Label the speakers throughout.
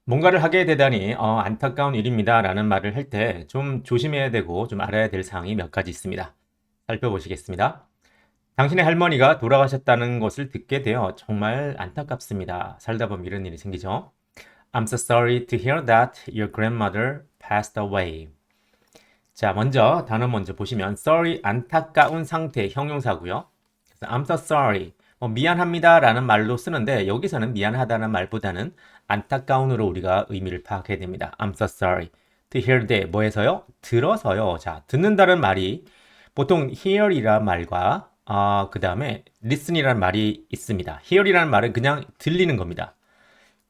Speaker 1: 뭔가를 하게 되다니 안타까운 일입니다 라는 말을 할 때 좀 조심해야 되고 좀 알아야 될 사항이 몇 가지 있습니다. 살펴보시겠습니다. 당신의 할머니가 돌아가셨다는 것을 듣게 되어 정말 안타깝습니다. 살다 보면 이런 일이 생기죠. I'm so sorry to hear that your grandmother passed away. 자, 먼저 보시면 sorry 안타까운 상태 형용사고요. 그래서 I'm so sorry 미안합니다 라는 말로 쓰는데 여기서는 미안하다는 말보다는 안타까운으로 우리가 의미를 파악해야 됩니다. I'm so sorry to hear that 뭐에서요? 들어서요. 자, 듣는다는 말이 보통 hear이라는 말과 그 다음에 listen이라는 말이 있습니다. hear이라는 말은 그냥 들리는 겁니다.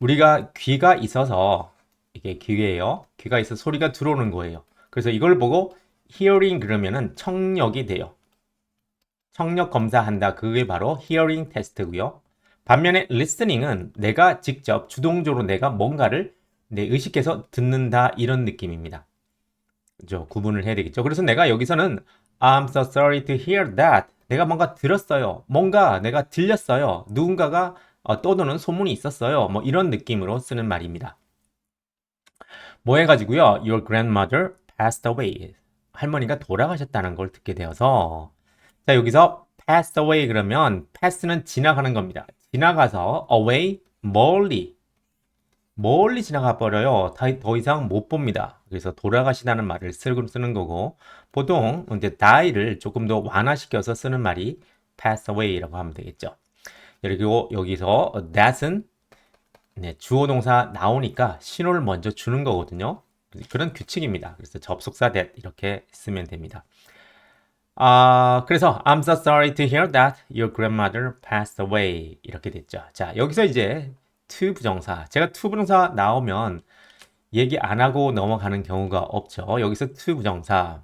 Speaker 1: 우리가 귀가 있어서 이게 귀예요. 귀가 있어서 소리가 들어오는 거예요. 그래서 이걸 보고 hearing 그러면은 청력이 돼요. 청력 검사한다. 그게 바로 hearing 테스트고요. 반면에 listening은 내가 직접 주동적으로 내가 뭔가를 의식해서 듣는다 이런 느낌입니다. 그죠? 구분을 해야 되겠죠. 그래서 내가 여기서는 I'm so sorry to hear that. 내가 뭔가 들었어요. 뭔가 내가 들렸어요. 누군가가 떠도는 소문이 있었어요. 뭐 이런 느낌으로 쓰는 말입니다. 뭐 해가지고요. Your grandmother passed away. 할머니가 돌아가셨다는 걸 듣게 되어서 자 여기서 pass away 그러면 pass는 지나가는 겁니다. 지나가서 away 멀리 지나가 버려요. 더 이상 못 봅니다. 그래서 돌아가시다는 말을 쓰는 거고 보통 이제 die를 조금 더 완화시켜서 쓰는 말이 pass away라고 하면 되겠죠. 그리고 여기서 that은 주어 동사 나오니까 신호를 먼저 주는 거거든요. 그런 규칙입니다. 그래서 접속사 that 이렇게 쓰면 됩니다. 그래서 I'm so sorry to hear that your grandmother passed away 이렇게 됐죠. 자, 여기서 이제 to 부정사. 제가 to 부정사 나오면 얘기 안 하고 넘어가는 경우가 없죠. 여기서 to 부정사.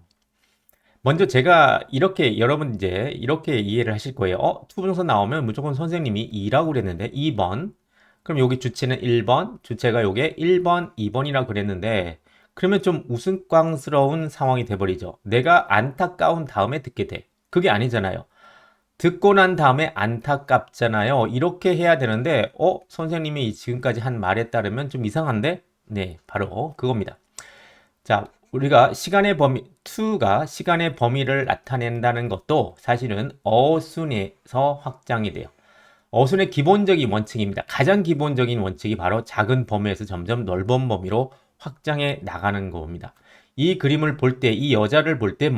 Speaker 1: 먼저 제가 이렇게 여러분 이제 이렇게 이해를 하실 거예요. to 부정사 나오면 무조건 선생님이 2라고 그랬는데 2번. 그럼 여기 주체는 1번, 주체가 요게 1번, 2번이라 그랬는데 그러면 좀 우스꽝스러운 상황이 돼버리죠. 내가 안타까운 다음에 듣게 돼. 그게 아니잖아요. 듣고 난 다음에 안타깝잖아요. 이렇게 해야 되는데, 선생님이 지금까지 한 말에 따르면 좀 이상한데? 네, 바로 그겁니다. 자, 우리가 시간의 범위, to가 시간의 범위를 나타낸다는 것도 사실은 어순에서 확장이 돼요. 어순의 기본적인 원칙입니다. 가장 기본적인 원칙이 바로 작은 범위에서 점점 넓은 범위로 확장해 나가는 겁니다. 이 그림을 볼 때, 이 여자를 볼 때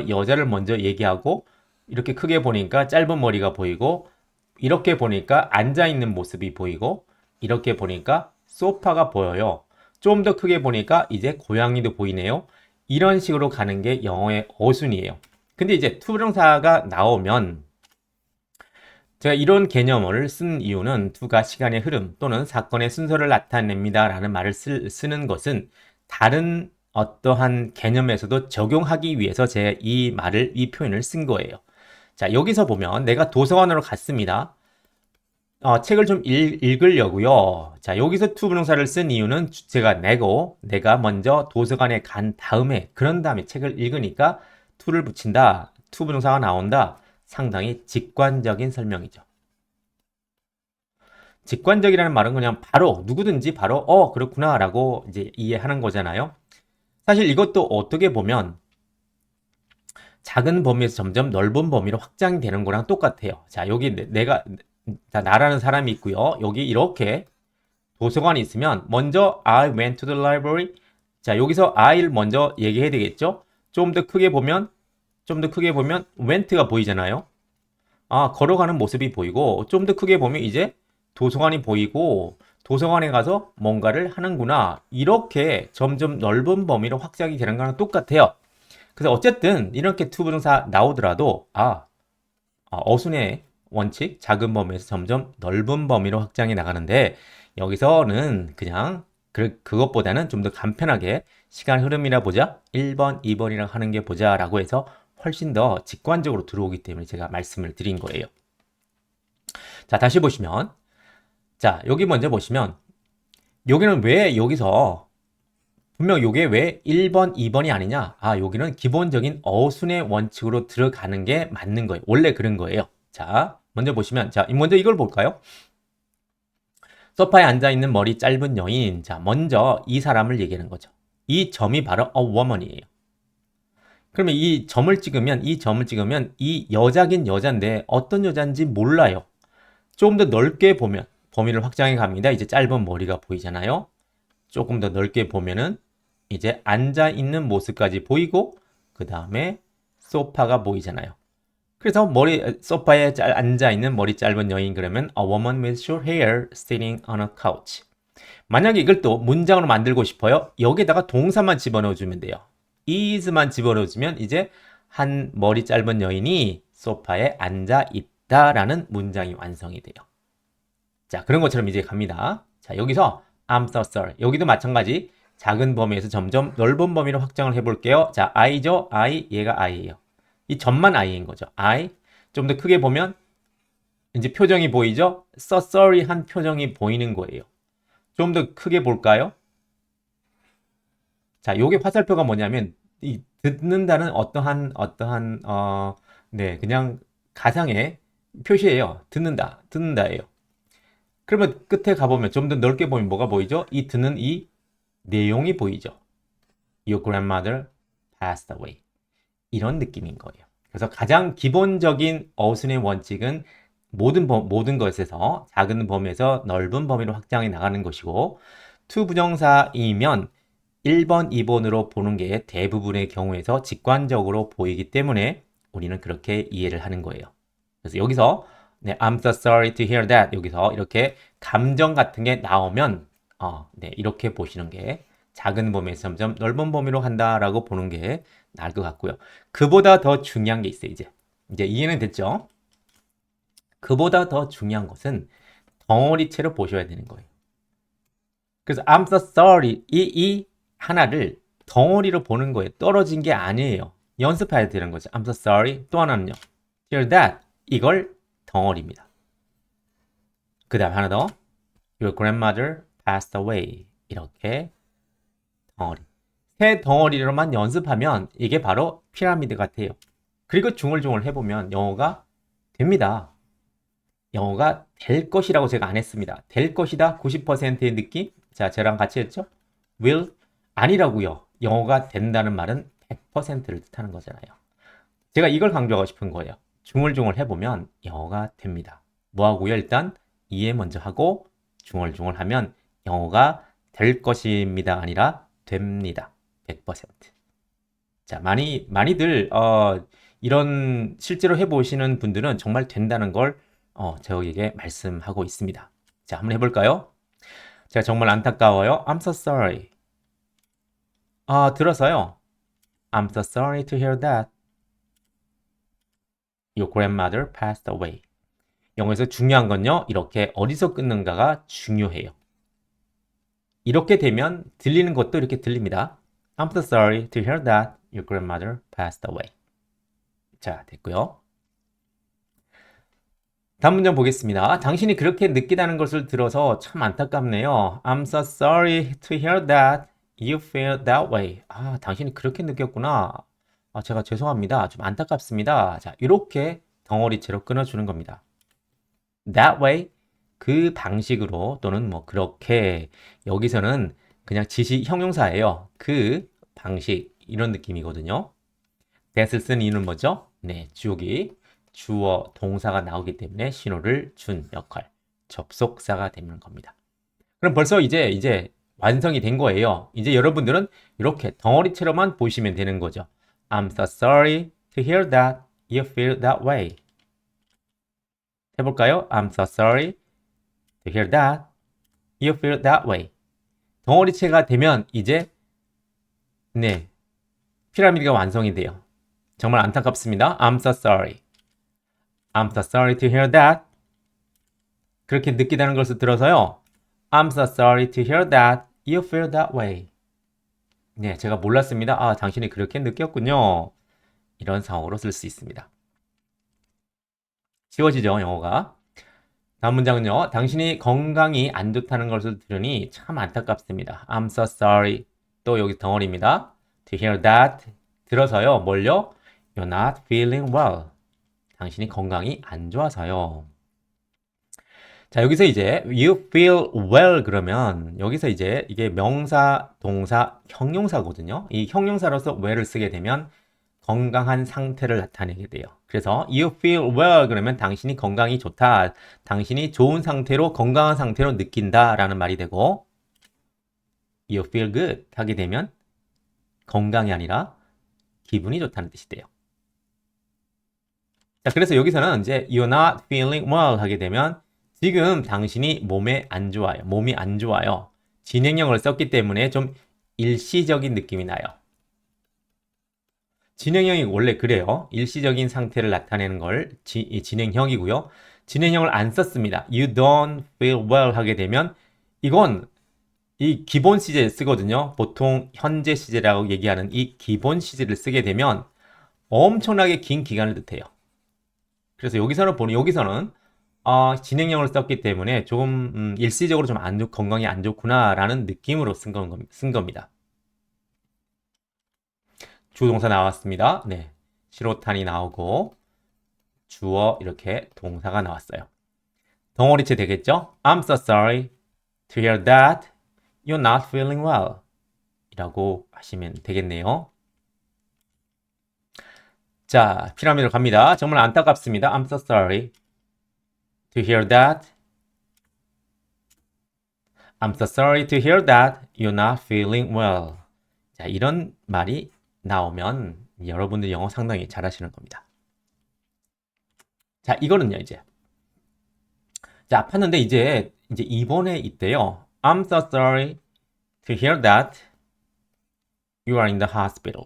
Speaker 1: 여자를 먼저 얘기하고 이렇게 크게 보니까 짧은 머리가 보이고 이렇게 보니까 앉아있는 모습이 보이고 이렇게 보니까 소파가 보여요. 좀 더 크게 보니까 이제 고양이도 보이네요. 이런 식으로 가는 게 영어의 어순이에요. 근데 이제 투부정사가 나오면 제가 이런 개념을 쓴 이유는 두가 시간의 흐름 또는 사건의 순서를 나타냅니다 라는 말을 쓰는 것은 다른 어떠한 개념에서도 적용하기 위해서 제가 이 표현을 쓴 거예요. 자, 여기서 보면 내가 도서관으로 갔습니다. 책을 좀 읽으려고요. 자, 여기서 to 부정사를 쓴 이유는 주체가 내가 먼저 도서관에 간 다음에 그런 다음에 책을 읽으니까 to를 붙인다. to 부정사가 나온다. 상당히 직관적인 설명이죠. 직관적이라는 말은 그냥 바로 누구든지 바로 그렇구나 라고 이제 이해하는 거잖아요. 사실 이것도 어떻게 보면 작은 범위에서 점점 넓은 범위로 확장이 되는 거랑 똑같아요. 자, 여기 나라는 사람이 있고요. 여기 이렇게 도서관이 있으면 먼저 I went to the library. 자, 여기서 I를 먼저 얘기해야 되겠죠? 좀 더 크게 보면 went가 보이잖아요. 걸어가는 모습이 보이고 좀 더 크게 보면 이제 도서관이 보이고 도서관에 가서 뭔가를 하는구나. 이렇게 점점 넓은 범위로 확장이 되는 거랑 똑같아요. 그래서 어쨌든 이렇게 투부정사 나오더라도 어순의 원칙 작은 범위에서 점점 넓은 범위로 확장해 나가는데 여기서는 그냥 그것보다는 좀 더 간편하게 시간 흐름이라 보자 1번, 2번이라 하는 게 보자 라고 해서 훨씬 더 직관적으로 들어오기 때문에 제가 말씀을 드린 거예요. 자, 다시 보시면 자, 여기 먼저 보시면 여기는 왜 여기서 분명 요게 왜 1번, 2번이 아니냐? 여기는 기본적인 어순의 원칙으로 들어가는 게 맞는 거예요. 원래 그런 거예요. 자, 먼저 보시면 자, 먼저 이걸 볼까요? 소파에 앉아있는 머리 짧은 여인. 자, 먼저 이 사람을 얘기하는 거죠. 이 점이 바로 a woman이에요. 그러면 이 점을 찍으면 이 여자긴 여잔데 어떤 여잔지 몰라요. 조금 더 넓게 보면 범위를 확장해 갑니다. 이제 짧은 머리가 보이잖아요. 조금 더 넓게 보면은 이제 앉아 있는 모습까지 보이고 그 다음에 소파가 보이잖아요. 그래서 소파에 앉아 있는 머리 짧은 여인 그러면 a woman with short hair sitting on a couch. 만약에 이걸 또 문장으로 만들고 싶어요. 여기에다가 동사만 집어넣어 주면 돼요. is만 집어넣어 주면 이제 한 머리 짧은 여인이 소파에 앉아 있다라는 문장이 완성이 돼요. 자, 그런 것처럼 이제 갑니다. 자, 여기서 I'm so sorry. 여기도 마찬가지 작은 범위에서 점점 넓은 범위로 확장을 해볼게요. 자, I죠? I, 얘가 I예요. 이 점만 I인 거죠. I. 좀 더 크게 보면 이제 표정이 보이죠? So sorry 한 표정이 보이는 거예요. 좀 더 크게 볼까요? 자, 요게 화살표가 뭐냐면 이 듣는다는 네, 그냥 가상의 표시예요. 듣는다예요. 그러면 끝에 가보면 좀 더 넓게 보면 뭐가 보이죠? 이 듣는 이 내용이 보이죠. Your grandmother passed away. 이런 느낌인 거예요. 그래서 가장 기본적인 어순의 원칙은 모든 것에서 작은 범위에서 넓은 범위로 확장해 나가는 것이고 to 부정사이면 1번, 2번으로 보는 게 대부분의 경우에서 직관적으로 보이기 때문에 우리는 그렇게 이해를 하는 거예요. 그래서 여기서 네, I'm so sorry to hear that 여기서 이렇게 감정 같은 게 나오면 네, 이렇게 보시는 게 작은 범위에서 점점 넓은 범위로 간다라고 보는 게 나을 것 같고요. 그보다 더 중요한 게 있어요. 이제 이해는 됐죠? 그보다 더 중요한 것은 덩어리체로 보셔야 되는 거예요. 그래서 I'm so sorry 이 하나를 덩어리로 보는 거예요. 떨어진 게 아니에요. 연습해야 되는 거죠. I'm so sorry. 또 하나는요. Hear that. 이걸 덩어리입니다. 그 다음 하나 더. Your grandmother passed away. 이렇게 덩어리. 세 덩어리로만 연습하면 이게 바로 피라미드 같아요. 그리고 중얼중얼 해보면 영어가 됩니다. 영어가 될 것이라고 제가 안 했습니다. 될 것이다 90%의 느낌. 자, 저랑 같이 했죠? will 아니라고요. 영어가 된다는 말은 100%를 뜻하는 거잖아요. 제가 이걸 강조하고 싶은 거예요. 중얼중얼 해보면 영어가 됩니다. 뭐하고요? 일단 이해 먼저 하고 중얼중얼 하면 영어가 될 것입니다. 아니라 됩니다. 100%. 자, 많이들 이런 실제로 해보시는 분들은 정말 된다는 걸 저에게 말씀하고 있습니다. 자, 한번 해볼까요? 제가 정말 안타까워요. I'm so sorry. 들어서요. I'm so sorry to hear that. Your grandmother passed away. 영어에서 중요한 건요. 이렇게 어디서 끊는가가 중요해요. 이렇게 되면 들리는 것도 이렇게 들립니다. I'm so sorry to hear that your grandmother passed away. 자, 됐고요. 다음 문장 보겠습니다. 당신이 그렇게 느끼다는 것을 들어서 참 안타깝네요. I'm so sorry to hear that you feel that way. 당신이 그렇게 느꼈구나. 제가 죄송합니다. 좀 안타깝습니다. 자, 이렇게 덩어리체로 끊어주는 겁니다. That way, 그 방식으로 또는 뭐 그렇게 여기서는 그냥 지시 형용사예요. 그 방식 이런 느낌이거든요. that을 쓴 이유는 뭐죠? 네, 주어 동사가 나오기 때문에 신호를 준 역할, 접속사가 되는 겁니다. 그럼 벌써 이제 완성이 된 거예요. 이제 여러분들은 이렇게 덩어리체로만 보시면 되는 거죠. I'm so sorry to hear that you feel that way. 해볼까요? I'm so sorry to hear that you feel that way. 덩어리체가 되면 이제 네, 피라미드가 완성이 돼요. 정말 안타깝습니다. I'm so sorry. I'm so sorry to hear that. 그렇게 느끼다는 것을 들어서요. I'm so sorry to hear that you feel that way. 네, 제가 몰랐습니다. 당신이 그렇게 느꼈군요. 이런 상황으로 쓸 수 있습니다. 쉬워지죠, 영어가. 다음 문장은요. 당신이 건강이 안 좋다는 것을 들으니 참 안타깝습니다. I'm so sorry. 또 여기 덩어리입니다. To hear that. 들어서요. 뭘요? You're not feeling well. 당신이 건강이 안 좋아서요. 자, 여기서 이제 you feel well 그러면 여기서 이제 이게 명사, 동사, 형용사거든요. 이 형용사로서 well을 쓰게 되면 건강한 상태를 나타내게 돼요. 그래서 you feel well 그러면 당신이 건강이 좋다. 당신이 좋은 상태로 건강한 상태로 느낀다라는 말이 되고 you feel good 하게 되면 건강이 아니라 기분이 좋다는 뜻이 돼요. 자, 그래서 여기서는 이제 you're not feeling well 하게 되면 지금 당신이 몸에 안 좋아요. 몸이 안 좋아요. 진행형을 썼기 때문에 좀 일시적인 느낌이 나요. 진행형이 원래 그래요. 일시적인 상태를 나타내는 걸 진행형이고요. 진행형을 안 썼습니다. You don't feel well 하게 되면 이건 이 기본 시제 쓰거든요. 보통 현재 시제라고 얘기하는 이 기본 시제를 쓰게 되면 엄청나게 긴 기간을 뜻해요. 그래서 여기서는 진행형을 썼기 때문에 조금 일시적으로 좀 건강이 안 좋구나라는 느낌으로 쓴 겁니다. 주동사 나왔습니다. 네, 시로탄이 나오고 주어 이렇게 동사가 나왔어요. 덩어리체 되겠죠? I'm so sorry to hear that you're not feeling well 이라고 하시면 되겠네요. 자, 피라미드로 갑니다. 정말 안타깝습니다. I'm so sorry to hear that. I'm so sorry to hear that you're not feeling well. 자, 이런 말이 나오면 여러분들 영어 상당히 잘하시는 겁니다. 자, 이거는요, 이제. 자, 아팠는데 이제 2번에 있대요. I'm so sorry to hear that you are in the hospital.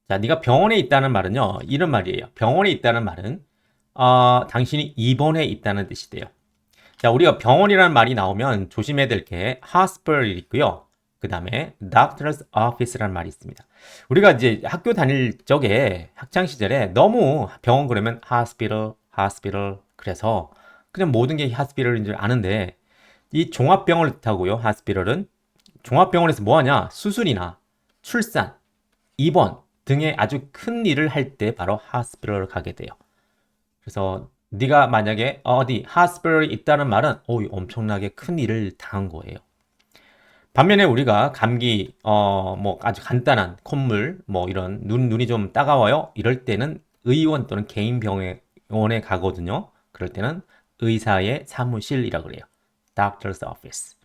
Speaker 1: 자, 네가 병원에 있다는 말은요, 이런 말이에요. 병원에 있다는 말은 당신이 입원해 있다는 뜻이 돼요. 자, 우리가 병원이라는 말이 나오면 조심해야 될 게 hospital이 있고요. 그 다음에 doctor's office라는 말이 있습니다. 우리가 이제 학교 다닐 적에 학창 시절에 너무 병원 그러면 hospital 그래서 그냥 모든 게 hospital인 줄 아는데 이 종합병원을 뜻하고요. hospital은 종합병원에서 뭐 하냐? 수술이나 출산, 입원 등의 아주 큰 일을 할 때 바로 hospital을 가게 돼요. 그래서 네가 만약에 어디 hospital에 있다는 말은 엄청나게 큰 일을 당한 거예요. 반면에 우리가 감기 뭐 아주 간단한 콧물 뭐 이런 눈이 좀 따가워요 이럴 때는 의원 또는 개인 병원에 가거든요. 그럴 때는 의사의 사무실이라고 그래요. Doctor's office.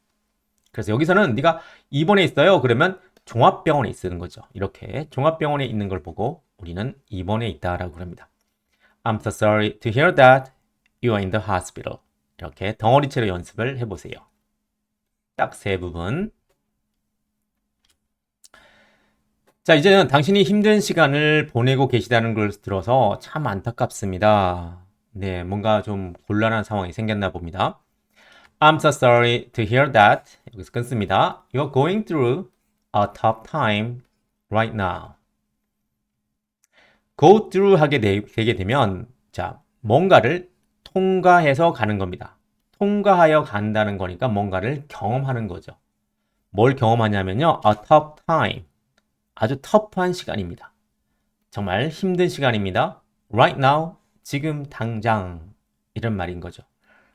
Speaker 1: 그래서 여기서는 네가 입원해 있어요 그러면 종합병원에 있는 거죠. 이렇게 종합병원에 있는 걸 보고 우리는 입원해 있다라고 합니다. I'm so sorry to hear that you are in the hospital. 이렇게 덩어리체로 연습을 해보세요. 딱 세 부분. 자, 이제는 당신이 힘든 시간을 보내고 계시다는 걸 들어서 참 안타깝습니다. 네, 뭔가 좀 곤란한 상황이 생겼나 봅니다. I'm so sorry to hear that. 여기서 끊습니다. You're going through a tough time right now. Go through 하게 되게 되면 자, 뭔가를 통과해서 가는 겁니다. 통과하여 간다는 거니까 뭔가를 경험하는 거죠. 뭘 경험하냐면요. A tough time. 아주 터프한 시간입니다. 정말 힘든 시간입니다. Right now, 지금 당장 이런 말인 거죠.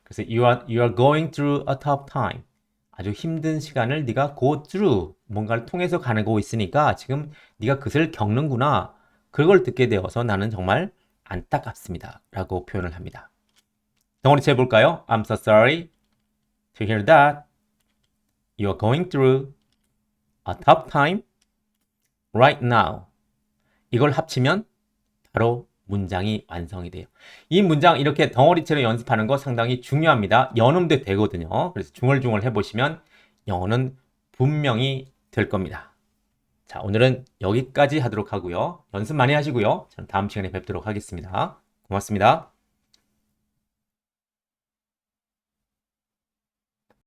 Speaker 1: 그래서 you are going through a tough time. 아주 힘든 시간을 네가 go through, 뭔가를 통해서 가고 있으니까 지금 네가 그것을 겪는구나. 그걸 듣게 되어서 나는 정말 안타깝습니다. 라고 표현을 합니다. 덩어리체 해볼까요? I'm so sorry to hear that you are going through a tough time right now. 이걸 합치면 바로 문장이 완성이 돼요. 이 문장 이렇게 덩어리체로 연습하는 거 상당히 중요합니다. 연음도 되거든요. 그래서 중얼중얼 해보시면 영어는 분명히 될 겁니다. 자, 오늘은 여기까지 하도록 하고요. 연습 많이 하시고요. 저는 다음 시간에 뵙도록 하겠습니다. 고맙습니다.